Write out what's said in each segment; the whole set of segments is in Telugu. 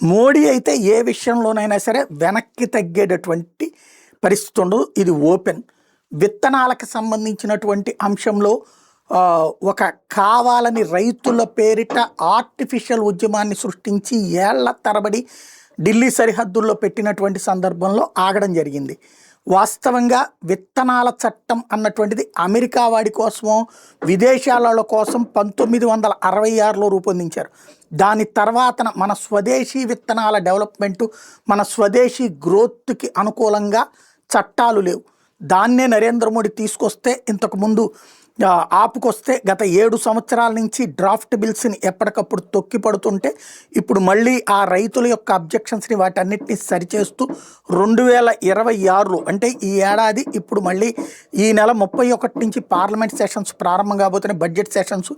మోడీ అయితే ఏ విషయంలోనైనా సరే వెనక్కి తగ్గేటటువంటి పరిస్థితి ఉండదు. ఇది ఓపెన్. విత్తనాలకు సంబంధించినటువంటి అంశంలో ఒక కావాలని రైతుల పేరిట ఆర్టిఫిషియల్ ఉద్యమాన్ని సృష్టించి ఏళ్ల తరబడి ఢిల్లీ సరిహద్దుల్లో పెట్టినటువంటి సందర్భంలో ఆగడం జరిగింది. వాస్తవంగా విత్తనాల చట్టం అన్నటువంటిది అమెరికా వాడి కోసమో విదేశాల కోసం 1966లో రూపొందించారు. దాని తర్వాత మన స్వదేశీ విత్తనాల డెవలప్మెంటు, మన స్వదేశీ గ్రోత్కి అనుకూలంగా చట్టాలు లేవు. దాన్నే నరేంద్ర మోడీ తీసుకొస్తే ఇంతకుముందు ఆపుకొస్తే గత 7 సంవత్సరాల నుంచి డ్రాఫ్ట్ బిల్స్ని ఎప్పటికప్పుడు తొక్కి పడుతుంటే ఇప్పుడు మళ్ళీ ఆ రైతుల యొక్క అబ్జెక్షన్స్ని వాటన్నిటిని సరిచేస్తూ 2026 అంటే ఈ ఏడాది ఇప్పుడు మళ్ళీ ఈ నెల 31 నుంచి పార్లమెంట్ సెషన్స్ ప్రారంభం కాబోతున్నాయి, బడ్జెట్ సెషన్స్.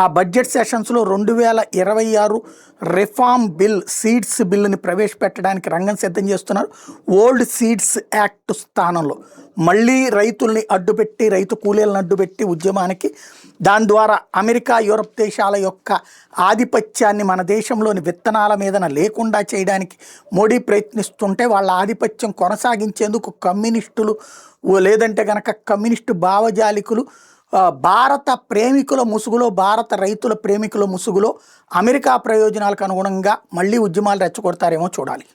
ఆ బడ్జెట్ సెషన్స్లో 2026 రిఫార్మ్ బిల్, సీడ్స్ బిల్లుని ప్రవేశపెట్టడానికి రంగం సిద్ధం చేస్తున్నారు. ఓల్డ్ సీడ్స్ యాక్ట్ స్థానంలో మళ్ళీ రైతుల్ని అడ్డుపెట్టి, రైతు కూలీలను అడ్డుపెట్టి ఉద్యమానికి, దాని ద్వారా అమెరికా, యూరప్ దేశాల యొక్క ఆధిపత్యాన్ని మన దేశంలోని విత్తనాల మీదన లేకుండా చేయడానికి మోడీ ప్రయత్నిస్తుంటే వాళ్ళ ఆధిపత్యం కొనసాగించేందుకు కమ్యూనిస్టులు లేదంటే కనుక కమ్యూనిస్టు భావజాలికులు భారత ప్రేమికుల ముసుగులో, భారత రైతుల ప్రేమికుల ముసుగులో అమెరికా ప్రయోజనాలకు అనుగుణంగా మళ్ళీ ఉద్యమాలు రెచ్చగొడతారేమో చూడాలి.